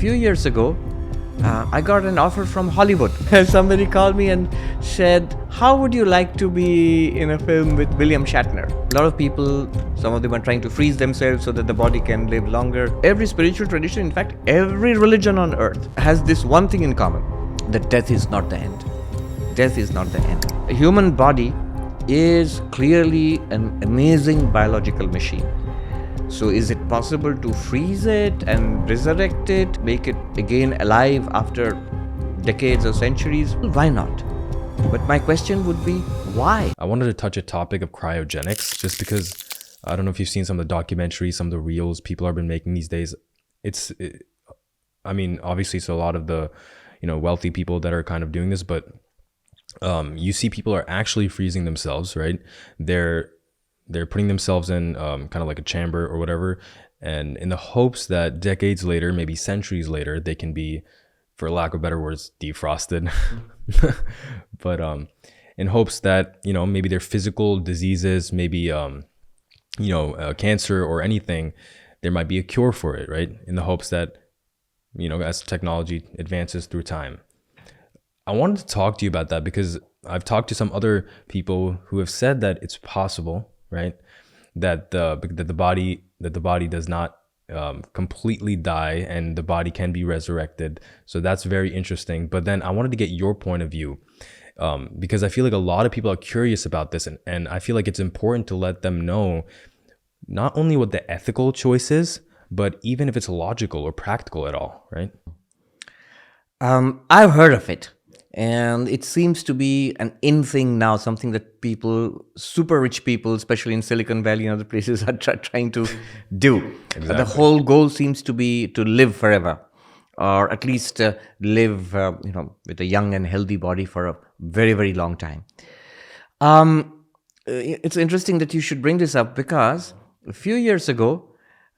few years ago, I got an offer from Hollywood. Somebody called me and said, how would you like to be in a film with William Shatner? A lot of people, some of them are trying to freeze themselves so that the body can live longer. Every spiritual tradition, in fact, every religion on earth has this one thing in common, that death is not the end. Death is not the end. A human body is clearly an amazing biological machine. So is it possible to freeze it and resurrect it, make it again alive after decades or centuries? Well, why not? But my question would be, why? I wanted to touch a topic of cryogenics just because I don't know if you've seen some of the documentaries, some of the reels people have been making these days. Obviously it's a lot of the, wealthy people that are kind of doing this, but you see people are actually freezing themselves, right? They're putting themselves in kind of like a chamber or whatever, and in the hopes that decades later, maybe centuries later, they can be, for lack of better words, defrosted. But in hopes that, maybe their physical diseases, maybe, cancer or anything, there might be a cure for it, right? In the hopes that, as technology advances through time. I wanted to talk to you about that because I've talked to some other people who have said that it's possible, right? That the body does not completely die and the body can be resurrected. So that's very interesting. But then I wanted to get your point of view because I feel like a lot of people are curious about this, and I feel like it's important to let them know not only what the ethical choice is, but even if it's logical or practical at all, right? I've heard of it. And it seems to be an in thing now, something that people, super rich people, especially in Silicon Valley and other places, are trying to do. Exactly. The whole goal seems to be to live forever, or at least live, with a young and healthy body for a very, very long time. It's interesting that you should bring this up because a few years ago,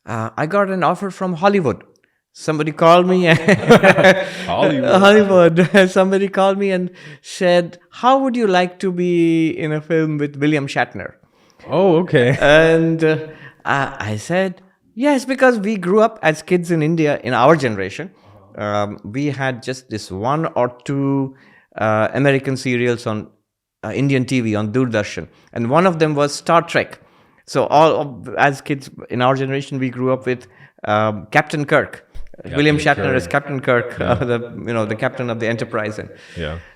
I got an offer from Hollywood. Somebody called me. Hollywood. Somebody called me and said, how would you like to be in a film with William Shatner? Oh, okay. And I said, yes, because we grew up as kids in India in our generation. We had just this one or two American serials on Indian TV, on Doordarshan. And one of them was Star Trek. So as kids in our generation, we grew up with Captain Kirk. William Shatner as Captain Kirk, the captain of the Enterprise.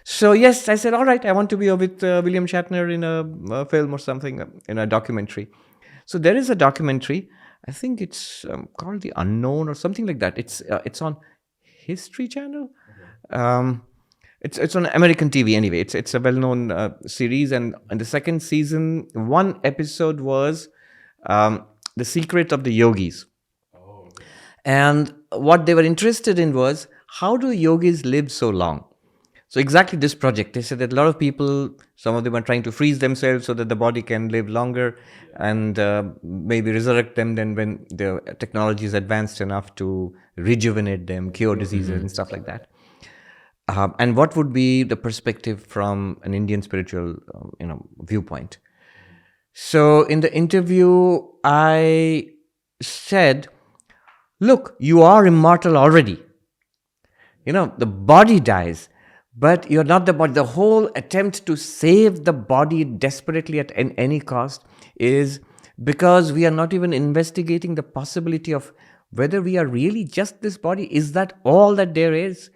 So yes, I said, all right, I want to be with William Shatner in a film or something, in a documentary. So there is a documentary, I think it's called The Unknown or something like that. It's on History Channel. It's on American TV anyway. It's a well-known series, and in the second season, one episode was The Secret of the Yogis. And what they were interested in was, how do yogis live so long? So exactly this project, they said that a lot of people, some of them are trying to freeze themselves so that the body can live longer and maybe resurrect them then when the technology is advanced enough to rejuvenate them, cure diseases and stuff like that. And what would be the perspective from an Indian spiritual viewpoint? So in the interview, I said, look, you are immortal already. The body dies, but you're not the body. The whole attempt to save the body desperately at any cost is because we are not even investigating the possibility of whether we are really just this body. Is that all that there is?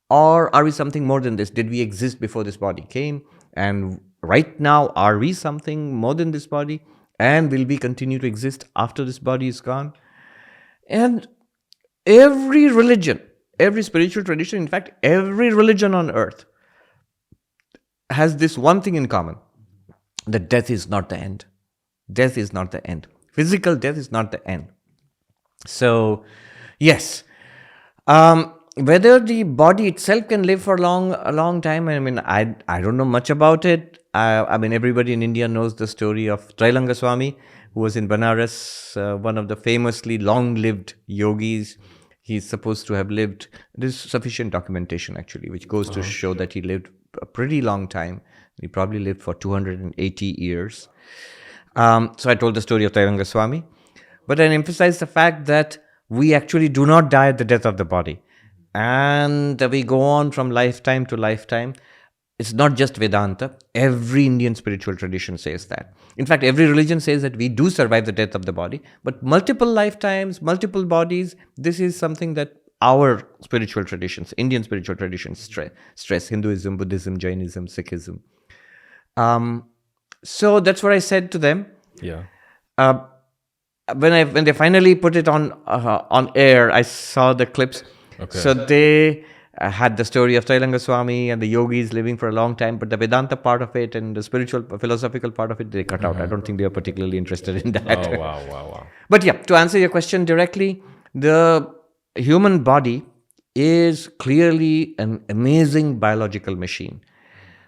Or are we something more than this? Did we exist before this body came? And right now, are we something more than this body? And will we continue to exist after this body is gone? And every religion, every spiritual tradition, in fact, every religion on earth has this one thing in common, that death is not the end. Death is not the end. Physical death is not the end. So, yes, whether the body itself can live for a long time, I don't know much about it. Everybody in India knows the story of Trailanga Swami, who was in Banaras, one of the famously long-lived yogis. He's supposed to have lived, there's sufficient documentation actually, which goes to show that he lived a pretty long time. He probably lived for 280 years. So I told the story of Trailanga Swami. But I emphasized the fact that we actually do not die at the death of the body. and we go on from lifetime to lifetime. It's not just Vedanta. Every Indian spiritual tradition says that. In fact, every religion says that we do survive the death of the body, but multiple lifetimes, multiple bodies, this is something that our spiritual traditions, Indian spiritual traditions, stress Hinduism, Buddhism, Jainism, Sikhism. So that's what I said to them. Yeah. When they finally put it on air, I saw the clips. Okay. So they had the story of Trailanga Swami and the yogis living for a long time, but the Vedanta part of it and the spiritual, philosophical part of it, they cut out. I don't think they are particularly interested in that. Oh, wow. But yeah, to answer your question directly, the human body is clearly an amazing biological machine.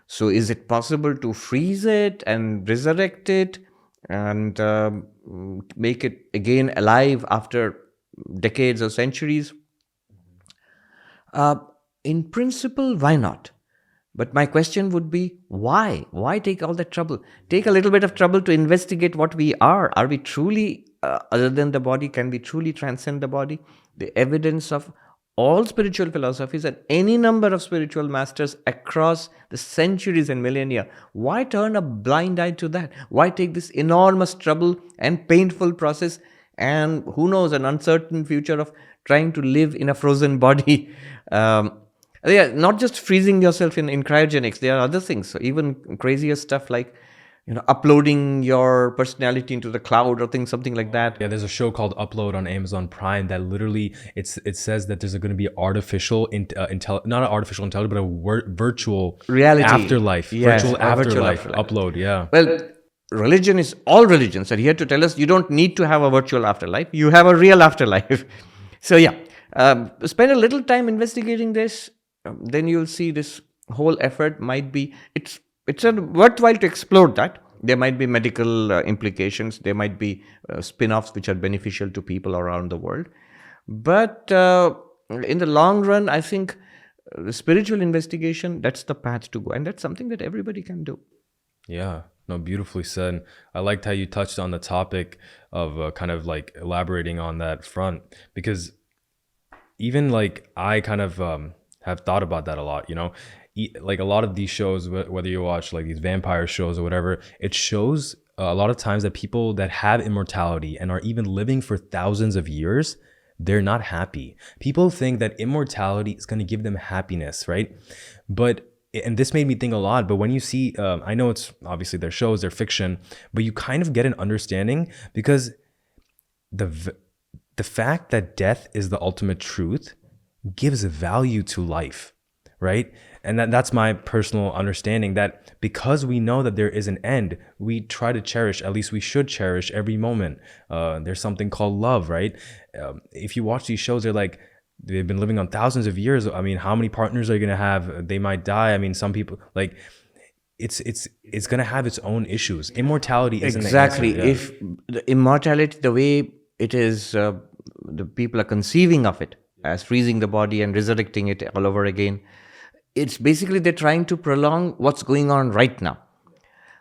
So is it possible to freeze it and resurrect it and make it again alive after decades or centuries? In principle, why not? But my question would be, why? Why take all that trouble? Take a little bit of trouble to investigate what we are. Are we truly, other than the body, can we truly transcend the body? The evidence of all spiritual philosophies and any number of spiritual masters across the centuries and millennia. Why turn a blind eye to that? Why take this enormous trouble and painful process and who knows, an uncertain future of trying to live in a frozen body? Yeah, not just freezing yourself in cryogenics. There are other things. So even crazier stuff like, uploading your personality into the cloud or something like that. Yeah, there's a show called Upload on Amazon Prime that literally it says that there's going to be artificial not an artificial intelligence, but a virtual reality afterlife. Yes, virtual afterlife. afterlife. Upload, yeah. Well, all religions are here to tell us you don't need to have a virtual afterlife. You have a real afterlife. So yeah, spend a little time investigating this. Then you'll see this whole effort might be, it's worthwhile to explore that. There might be medical implications. There might be spin-offs which are beneficial to people around the world. But in the long run, I think the spiritual investigation, that's the path to go. And that's something that everybody can do. Yeah, no, beautifully said. I liked how you touched on the topic of kind of like elaborating on that front, because even like I kind of have thought about that a lot, like a lot of these shows, whether you watch like these vampire shows or whatever, it shows a lot of times that people that have immortality and are even living for thousands of years, they're not happy. People think that immortality is going to give them happiness, right? And this made me think a lot, but when you see, I know it's obviously their shows, they're fiction, but you kind of get an understanding, because the fact that death is the ultimate truth gives value to life, right? And that's my personal understanding, that because we know that there is an end, we try to cherish, at least we should cherish every moment. There's something called love, right? If you watch these shows, they've been living on thousands of years. I mean, how many partners are you going to have? They might die. I mean, some people, like, it's going to have its own issues. Immortality isn't exactly the answer. Yeah. If the immortality, the way it is, the people are conceiving of it as freezing the body and resurrecting it all over again, it's basically they're trying to prolong what's going on right now.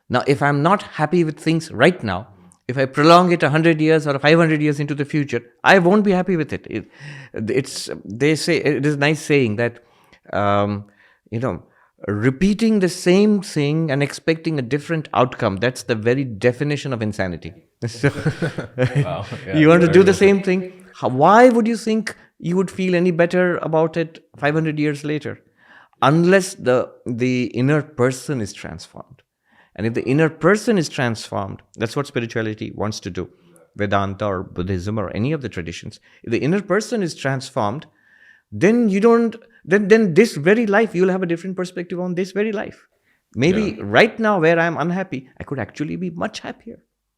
Now, if I'm not happy with things right now, if I prolong it 100 years or 500 years into the future, I won't be happy with it. They say, it is a nice saying that, repeating the same thing and expecting a different outcome, that's the very definition of insanity. So, Wow. Yeah, you want to do the very same thing. Why would you think you would feel any better about it 500 years later? Unless the inner person is transformed. And if the inner person is transformed, that's what spirituality wants to do. Vedanta or Buddhism or any of the traditions. If the inner person is transformed, then then this very life, you'll have a different perspective on this very life. Maybe right now where I'm unhappy, I could actually be much happier.